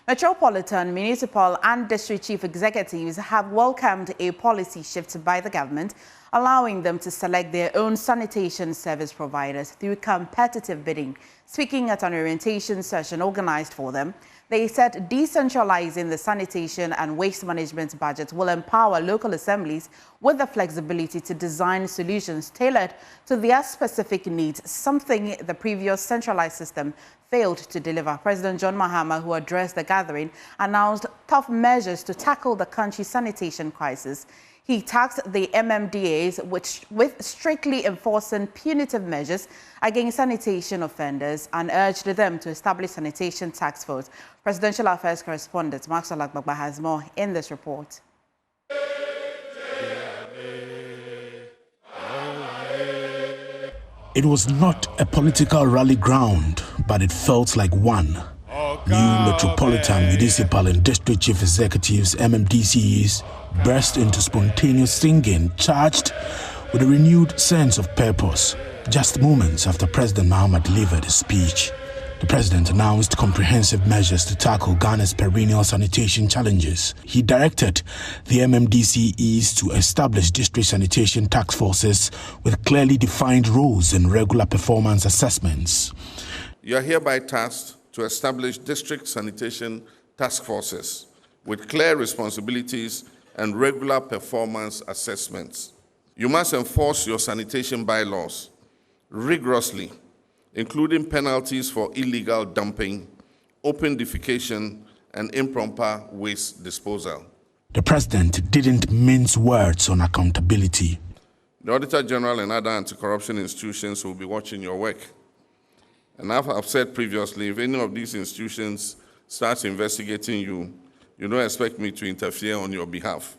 Metropolitan, municipal and district chief executives have welcomed a policy shift by the government, allowing them to select their own sanitation service providers through competitive bidding. Speaking at an orientation session organized for them, they said decentralizing the sanitation and waste management budget will empower local assemblies with the flexibility to design solutions tailored to their specific needs, something the previous centralized system failed to deliver. President John Mahama, who addressed the gathering, announced tough measures to tackle the country's sanitation crisis. He tasked the MMDAs with strictly enforcing punitive measures against sanitation offenders and urged them to establish sanitation task force. Presidential Affairs correspondent Maxwell Agbagba has more in this report. It was not a political rally ground, but it felt like one. New metropolitan, municipal and district chief executives, MMDCEs, burst into spontaneous singing, charged with a renewed sense of purpose. Just moments after President Mahama delivered his speech, the president announced comprehensive measures to tackle Ghana's perennial sanitation challenges. He directed the MMDCEs to establish district sanitation task forces with clearly defined roles and regular performance assessments. You are hereby tasked to establish district sanitation task forces with clear responsibilities and regular performance assessments. You must enforce your sanitation bylaws rigorously, including penalties for illegal dumping, open defecation, and improper waste disposal. The president didn't mince words on accountability. The Auditor General and other anti-corruption institutions will be watching your work. And I've said previously, if any of these institutions starts investigating you, you don't expect me to interfere on your behalf.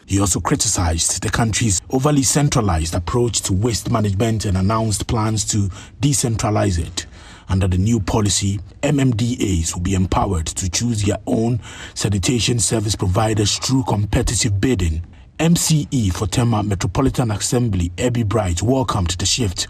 He also criticized the country's overly centralized approach to waste management and announced plans to decentralize it. Under the new policy, MMDAs will be empowered to choose their own sanitation service providers through competitive bidding. MCE for Tema Metropolitan Assembly, Abby Bright, welcomed the shift.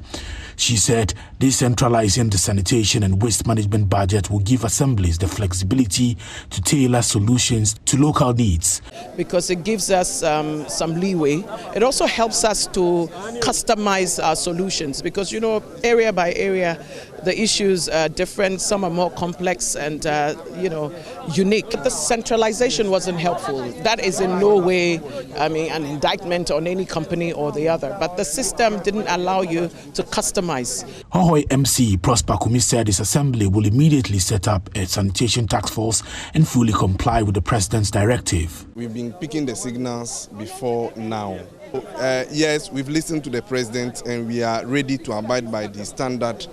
She said decentralizing the sanitation and waste management budget will give assemblies the flexibility to tailor solutions to local needs. Because it gives us some leeway. It also helps us to customize our solutions because, you know, area by area, the issues are different. Some are more complex and, unique. The centralization wasn't helpful. That is in no way, an indictment on any company or the other. But the system didn't allow you to customize. Hohoi MC Prosper Kumi said his assembly will immediately set up a sanitation task force and fully comply with the president's directive. We've been picking the signals before now. Yes, we've listened to the president and we are ready to abide by the standard.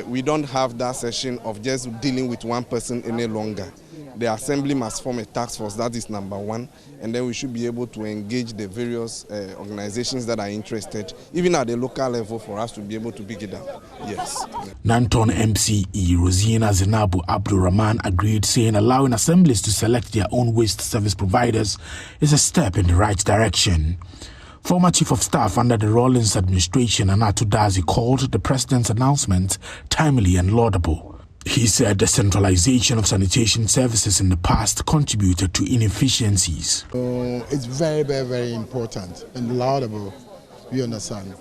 We don't have that session of just dealing with one person any longer. The assembly must form a task force, that is number one, and then we should be able to engage the various organizations that are interested, even at the local level, for us to be able to pick it up. Yes. Nanton MCE Rosina Zinabu Abdul Rahman agreed, saying allowing assemblies to select their own waste service providers is a step in the right direction. Former Chief of Staff under the Rawlings administration, Anatu Dazi, called the president's announcement timely and laudable. He said the centralization of sanitation services in the past contributed to inefficiencies. It's very, very, very important and laudable, you understand.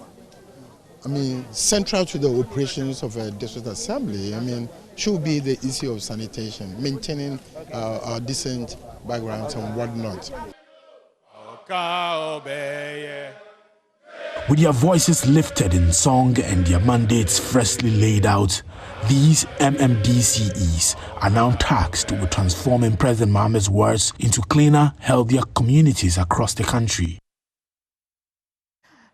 Central to the operations of a district assembly, should be the issue of sanitation, maintaining our decent backgrounds and whatnot. With their voices lifted in song and their mandates freshly laid out, these MMDCEs are now tasked with transforming President Mahama's words into cleaner, healthier communities across the country.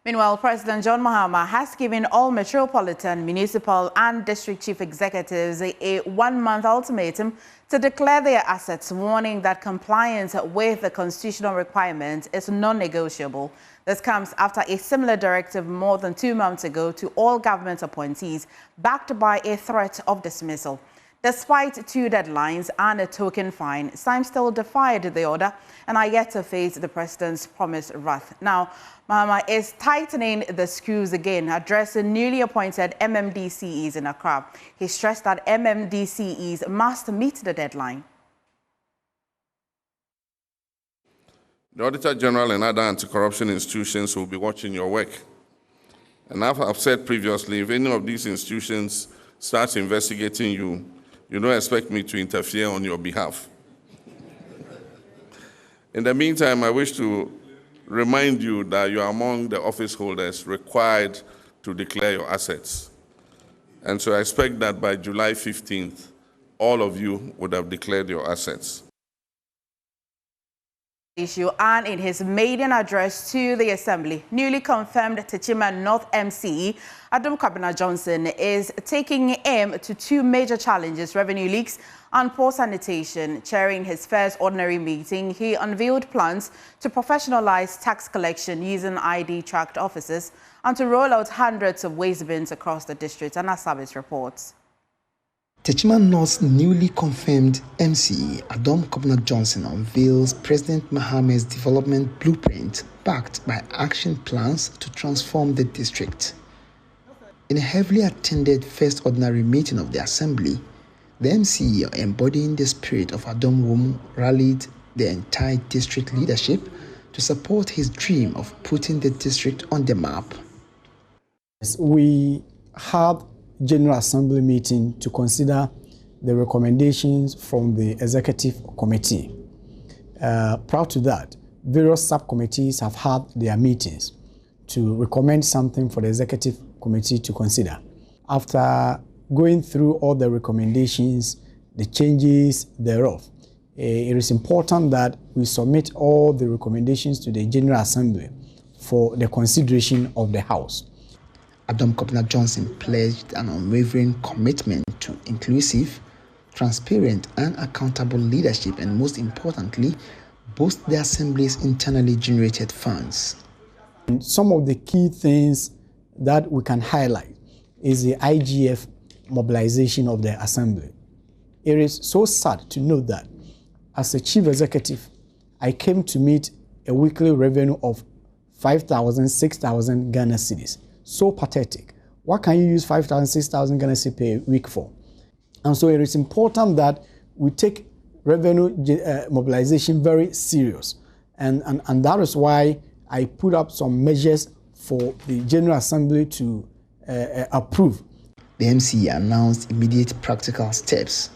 Meanwhile, President John Mahama has given all metropolitan, municipal and district chief executives a one-month ultimatum to declare their assets, warning that compliance with the constitutional requirement is non-negotiable. This comes after a similar directive more than 2 months ago to all government appointees, backed by a threat of dismissal. Despite 2 deadlines and a token fine, Syme still defied the order and are yet to face the president's promised wrath. Now, Mahama is tightening the screws again, addressing newly appointed MMDCEs in Accra. He stressed that MMDCEs must meet the deadline. The Auditor General and other anti-corruption institutions will be watching your work. And as I've said previously, if any of these institutions starts investigating you, you don't expect me to interfere on your behalf. In the meantime, I wish to remind you that you are among the office holders required to declare your assets. And so I expect that by July 15th, all of you would have declared your assets. Issue and in his maiden address to the Assembly, newly confirmed Techima North MCE, Adam Kwabena Johnson is taking aim to 2 major challenges: revenue leaks and poor sanitation. Chairing his first ordinary meeting, he unveiled plans to professionalize tax collection using ID-tracked officers and to roll out hundreds of waste bins across the district. And our service reports. Techima North's newly confirmed MCE, Adam Kwabena Johnson, unveils President Mahama's development blueprint backed by action plans to transform the district. In a heavily attended first ordinary meeting of the Assembly, the MCE, embodying the spirit of Adam Wom, rallied the entire district leadership to support his dream of putting the district on the map. We had General Assembly meeting to consider the recommendations from the Executive Committee. Prior to that, various subcommittees have had their meetings to recommend something for the Executive Committee to consider. After going through all the recommendations, the changes thereof, it is important that we submit all the recommendations to the General Assembly for the consideration of the House. Adam Kwabena Johnson pledged an unwavering commitment to inclusive, transparent and accountable leadership, and most importantly, boost the Assembly's internally generated funds. And some of the key things that we can highlight is the IGF mobilization of the Assembly. It is so sad to know that as a chief executive, I came to meet a weekly revenue of 5,000, 6,000 Ghana cedis. So pathetic. What can you use 5,000, 6,000 Ghana cedis per week for? And so it is important that we take revenue mobilization very serious. And that is why I put up some measures for the General Assembly to approve. The MCE announced immediate practical steps: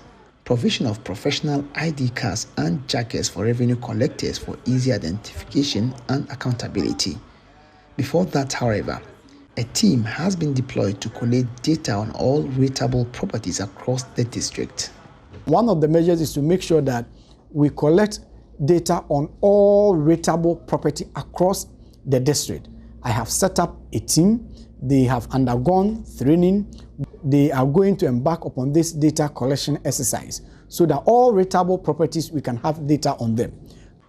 provision of professional ID cards and jackets for revenue collectors for easy identification and accountability. Before that, however, a team has been deployed to collect data on all rateable properties across the district. One of the measures is to make sure that we collect data on all rateable property across the district. I have set up a team. They have undergone training. They are going to embark upon this data collection exercise so that all rateable properties, we can have data on them.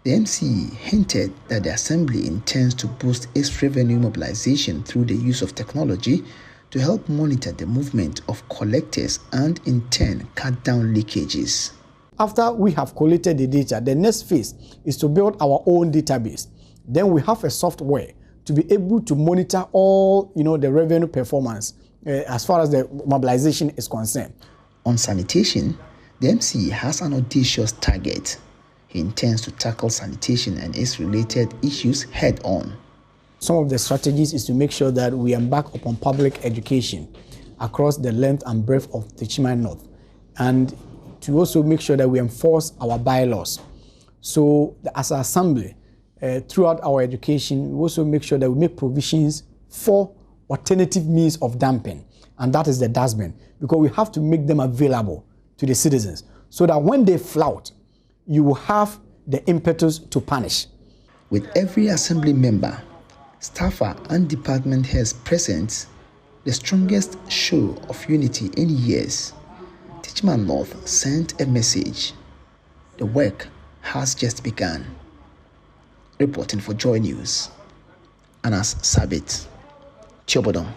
The MCE hinted that the Assembly intends to boost its revenue mobilization through the use of technology to help monitor the movement of collectors and in turn cut down leakages. After we have collected the data, the next phase is to build our own database. Then we have a software to be able to monitor all the revenue performance as far as the mobilization is concerned. On sanitation, the MCE has an audacious target. He intends to tackle sanitation and its related issues head on. Some of the strategies is to make sure that we embark upon public education across the length and breadth of Techima North, and to also make sure that we enforce our bylaws. So as an Assembly, throughout our education, we also make sure that we make provisions for alternative means of dumping, and that is the dustbin, because we have to make them available to the citizens so that when they flout, you will have the impetus to punish. With every Assembly member, staffer and department heads present, the strongest show of unity in years, Techima North sent a message: the work has just begun. Reporting for Joy News, Anas Sabit, Chobodon.